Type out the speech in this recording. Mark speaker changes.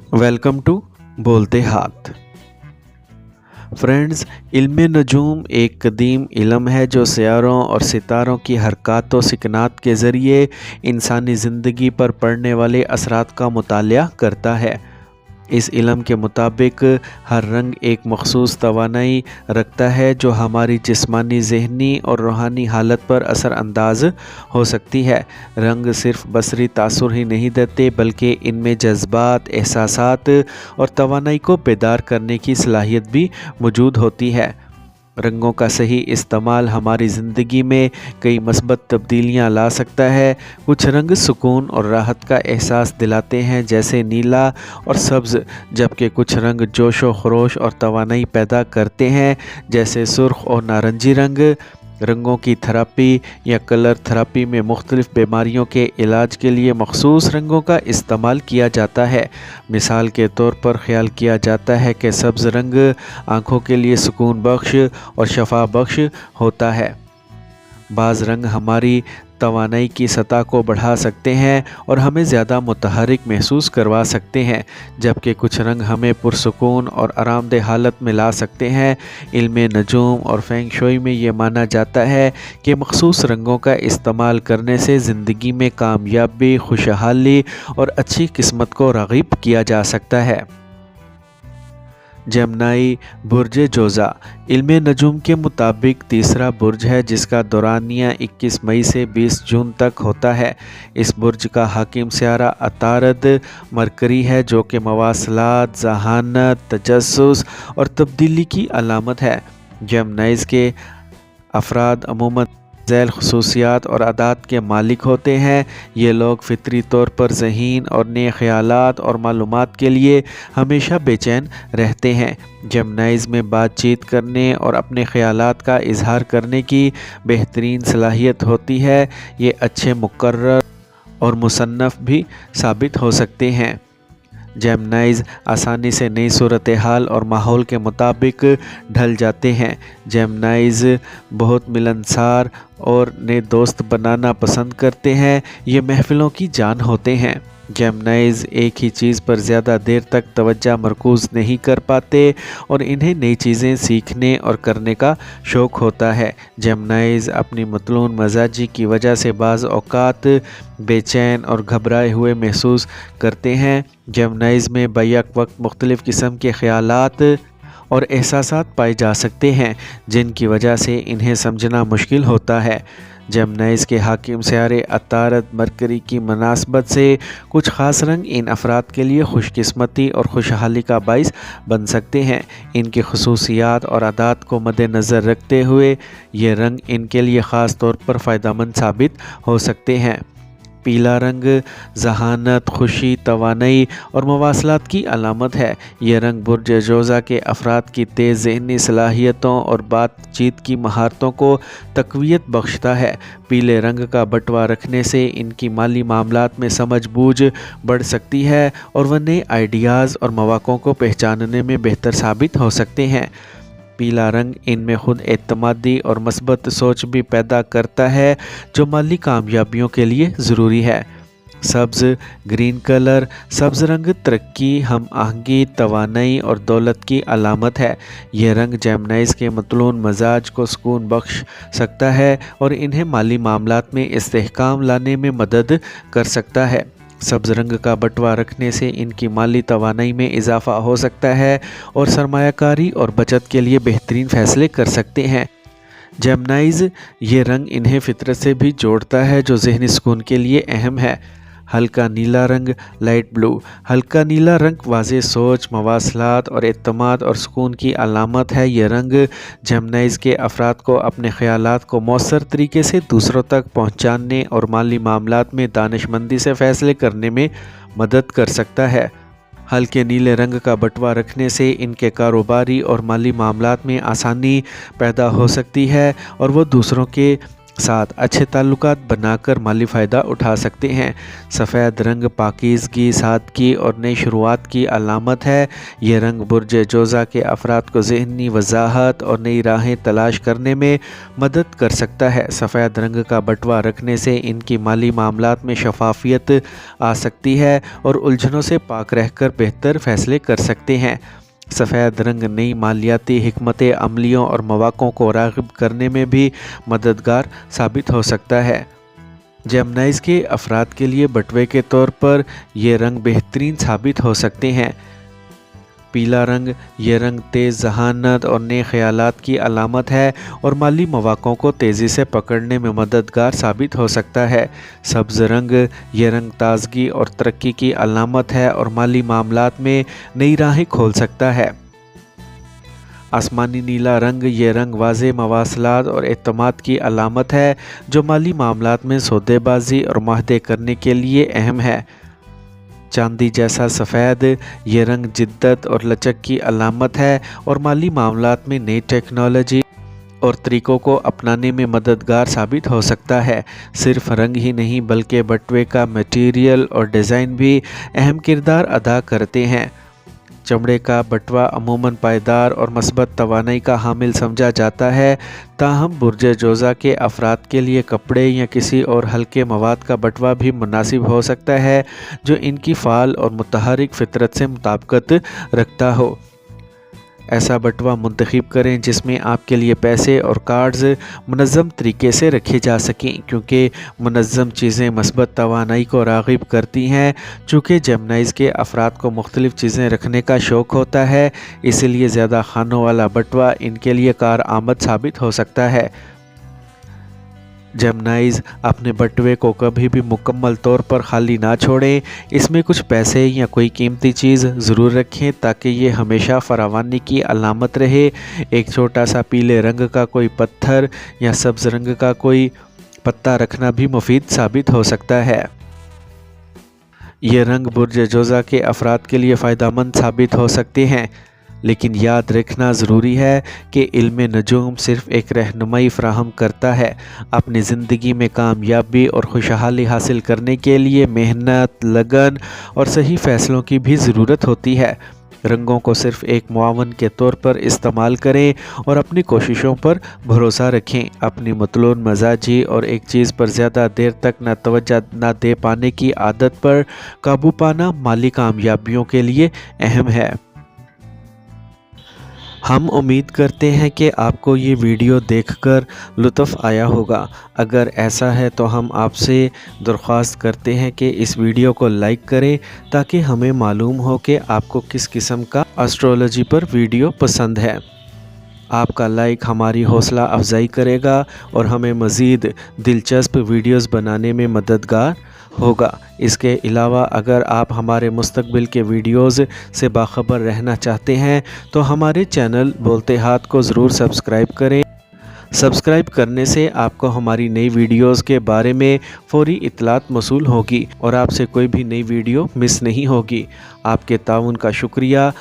Speaker 1: Welcome to बोलते हाथ। Friends, इल्म नजूम एक कदीम इल्म है जो सियारों और सितारों की हरकत व सिकनात के ज़रिए इंसानी ज़िंदगी पर पड़ने वाले असरात का मुतालिया करता है। इस इल्म के मुताबिक हर रंग एक मखसूस तवानाई रखता है जो हमारी जिस्मानी, ज़हनी और रूहानी हालत पर असर अंदाज हो सकती है। रंग सिर्फ बसरी तासुर ही नहीं देते बल्कि इनमें जज्बात, एहसासात और तवानाई को बेदार करने की सलाहियत भी मौजूद होती है। रंगों का सही इस्तेमाल हमारी ज़िंदगी में कई मस्बत तब्दीलियाँ ला सकता है। कुछ रंग सुकून और राहत का एहसास दिलाते हैं जैसे नीला और सब्ज़, जबकि कुछ रंग जोश व खरोश और तवानाई पैदा करते हैं जैसे सुर्ख और नारंगी रंग। रंगों की थेरेपी या कलर थेरेपी में मुख्तलिफ़ बीमारियों के इलाज के लिए मखसूस रंगों का इस्तेमाल किया जाता है। मिसाल के तौर पर ख्याल किया जाता है कि सब्ज़ रंग आँखों के लिए सुकून बख्श और शफा बख्श होता है। बाज़ रंग हमारी तवानाई की सतह को बढ़ा सकते हैं और हमें ज़्यादा मुतहरिक महसूस करवा सकते हैं, जबकि कुछ रंग हमें पुरसुकून और आरामदेह हालत में ला सकते हैं। इल्म नजूम और फेंग शुई में ये माना जाता है कि मखसूस रंगों का इस्तेमाल करने से ज़िंदगी में कामयाबी, खुशहाली और अच्छी किस्मत को राग़िब किया जा सकता है। जमनाई बुर्ज जोज़ा इल्म नजूम के मुताबिक तीसरा बुर्ज है जिसका दौरानिया 21 मई से 20 जून तक होता है। इस बुर्ज का हाकिम सियारा अतारद मरकरी है जो कि मवासलात, ज़हानत, तजस्सुस और तब्दीली की अलामत है। जमनाइज़ के अफराद अमूमन ज़ैल खसूसियात और आदात के मालिक होते हैं। ये लोग फितरी तौर पर ज़हीन और नए ख़यालात और मालूमात के लिए हमेशा बेचैन रहते हैं। जमनाइज़ में बातचीत करने और अपने ख़यालात का इजहार करने की बेहतरीन सलाहियत होती है। ये अच्छे मुकर्रर और मुसन्नफ़ भी साबित हो सकते हैं। जेमनाइज़ आसानी से नई सूरत हाल और माहौल के मुताबिक ढल जाते हैं। जेमनाइज़ बहुत मिलनसार और नए दोस्त बनाना पसंद करते हैं। ये महफ़िलों की जान होते हैं। जेमनाइज़ एक ही चीज़ पर ज़्यादा देर तक तवज्जो मरकूज़ नहीं कर पाते और इन्हें नई चीज़ें सीखने और करने का शौक़ होता है। जेमनाइज़ अपनी मतलून मजाजी की वजह से बाज़ औक़ात बेचैन और घबराए हुए महसूस करते हैं। जेमनाइज़ में बैक वक्त मुख्तलिफ़ किस्म के ख़यालात और एहसासात पाए जा सकते हैं जिनकी वजह से इन्हें समझना मुश्किल होता है। जेमनाइज़ के हाकिम सियारे अतारद मरकरी की मुनासबत से कुछ ख़ास रंग इन अफराद के लिए खुशकिस्मती और खुशहाली का बाइस बन सकते हैं। इनकी खसूसियात और आदात को मद्देनज़र रखते हुए ये रंग इनके लिए ख़ास तौर पर फ़ायदेमंद साबित हो सकते हैं। पीला रंग ज़हानत, खुशी, तवानाई और मवासलात की अलामत है। ये रंग बुर्ज जोज़ा के अफराद की तेज़ ज़हनी सलाहियतों और बातचीत की महारतों को तक़वियत बख्शता है। पीले रंग का बटवा रखने से इनकी माली मामलात में समझ बूझ बढ़ सकती है और वह नए आइडियाज़ और मौक़ों को पहचानने में बेहतर साबित हो सकते हैं। पीला रंग इनमें खुद एतमादी और मस्बत सोच भी पैदा करता है जो माली कामयाबियों के लिए ज़रूरी है। सब्ज़ ग्रीन कलर सब्ज़ रंग तरक्की, हम आहंगी, तवानाई और दौलत की अलामत है। यह रंग जेमनाइज़ के मतलून मजाज को सुकून बख्श सकता है और इन्हें माली मामलात में इस्तेहकाम लाने में मदद कर सकता है। सब्ज़ रंग का बटवा रखने से इनकी माली तवानाई में इजाफ़ा हो सकता है और सरमायाकारी और बचत के लिए बेहतरीन फ़ैसले कर सकते हैं। जेमनाइज़ ये रंग इन्हें फितरत से भी जोड़ता है जो ज़हनी सुकून के लिए अहम है। हल्का नीला रंग लाइट ब्लू हल्का नीला रंग वाज़ेह सोच, मवासलात और एतमाद और सुकून की अलामत है। यह रंग जेमनाइज़ के अफराद को अपने ख़यालात को मौसर तरीके से दूसरों तक पहुँचाने और माली मामलात में दानिशमंदी से फ़ैसले करने में मदद कर सकता है। हल्के नीले रंग का बटवा रखने से इनके कारोबारी और माली मामलात में आसानी पैदा हो सकती है और वो दूसरों के साथ अच्छे ताल्लुकात बनाकर माली फ़ायदा उठा सकते हैं। सफ़ेद रंग पाकीज़गी, सादगी और नई शुरुआत की अलामत है। ये रंग बुर्ज जोज़ा के अफराद को ज़हनी वज़ाहत और नई राहें तलाश करने में मदद कर सकता है। सफ़ेद रंग का बटवा रखने से इनकी माली मामलात में शफाफियत आ सकती है और उलझनों से पाक रहकर बेहतर फ़ैसले कर सकते हैं। सफ़ेद रंग नई मालियाती हिकमत अमलियों और मौक़ों को राग़िब करने में भी मददगार साबित हो सकता है। जेमिनीज़ के अफराद के लिए बटवे के तौर पर ये रंग बेहतरीन साबित हो सकते हैं। पीला रंग, ये रंग तेज़ ज़हानत और नए ख़यालात की अलामत है और माली मौक़ों को तेज़ी से पकड़ने में मददगार साबित हो सकता है। सब्ज़ रंग, ये रंग ताज़गी और तरक्की की अलामत है और माली मामलात में नई राहें खोल सकता है। आसमानी नीला रंग, ये रंग वाज़े मवासलात और एतमाद की अलामत है जो माली मामलात में सौदेबाजी और मुआहदे करने के लिए अहम है। चांदी जैसा सफ़ेद, ये रंग जिद्दत और लचक की अलामत है और माली मामलात में नई टेक्नोलॉजी और तरीक़ों को अपनाने में मददगार साबित हो सकता है। सिर्फ रंग ही नहीं बल्कि बटवे का मटीरियल और डिज़ाइन भी अहम किरदार अदा करते हैं। चमड़े का बटवा अमूमन पायदार और मस्बत तवानाई का हामिल समझा जाता है, ताहम बुर्ज जोज़ा के अफराद के लिए कपड़े या किसी और हल्के मवाद का बटवा भी मुनासिब हो सकता है जो इनकी फ़ाल और मुतहरिक फ़ितरत से मुताबिकत रखता हो। ऐसा बटवा मुंतखब करें जिसमें आपके लिए पैसे और कार्ड्स मुनज़्ज़म तरीके से रखे जा सकें, क्योंकि मुनज़्ज़म चीज़ें मस्बत तवानाई को राग़िब करती हैं। चूँकि जेमिनीज़ के अफराद को मुख्तलिफ़ चीज़ें रखने का शौक़ होता है, इसलिए ज़्यादा खानों वाला बटवा इनके लिए कारआमद साबित हो सकता है। जेमिनीज़ अपने बटवे को कभी भी मुकम्मल तौर पर खाली ना छोड़ें। इसमें कुछ पैसे या कोई कीमती चीज़ ज़रूर रखें ताकि ये हमेशा फरावानी की अलामत रहे। एक छोटा सा पीले रंग का कोई पत्थर या सब्ज़ रंग का कोई पत्ता रखना भी मुफीद साबित हो सकता है। ये रंग बुर्ज जोज़ा के अफराद के लिए फ़ायदेमंद साबित हो सकते हैं, लेकिन याद रखना ज़रूरी है कि इल्म नजूम सिर्फ़ एक रहनुमाई फ़राहम करता है। अपनी ज़िंदगी में कामयाबी और खुशहाली हासिल करने के लिए मेहनत, लगन और सही फ़ैसलों की भी ज़रूरत होती है। रंगों को सिर्फ़ एक मुआवन के तौर पर इस्तेमाल करें और अपनी कोशिशों पर भरोसा रखें। अपनी मतलून मजाजी और एक चीज़ पर ज़्यादा देर तक न तवज्जो न दे पाने की आदत पर काबू पाना माली कामयाबियों के लिए अहम है। हम उम्मीद करते हैं कि आपको ये वीडियो देखकर लुत्फ़ आया होगा। अगर ऐसा है तो हम आपसे दरख्वास्त करते हैं कि इस वीडियो को लाइक करें ताकि हमें मालूम हो कि आपको किस किस्म का एस्ट्रोलॉजी पर वीडियो पसंद है। आपका लाइक हमारी हौसला अफजाई करेगा और हमें मज़ीद दिलचस्प वीडियोस बनाने में मददगार होगा। इसके अलावा अगर आप हमारे मुस्तकबिल के वीडियोस से बाखबर रहना चाहते हैं तो हमारे चैनल बोलते हाथ को ज़रूर सब्सक्राइब करें। सब्सक्राइब करने से आपको हमारी नई वीडियोस के बारे में फ़ौरी इत्तलात मौसूल होगी और आपसे कोई भी नई वीडियो मिस नहीं होगी। आपके ताउन का शुक्रिया।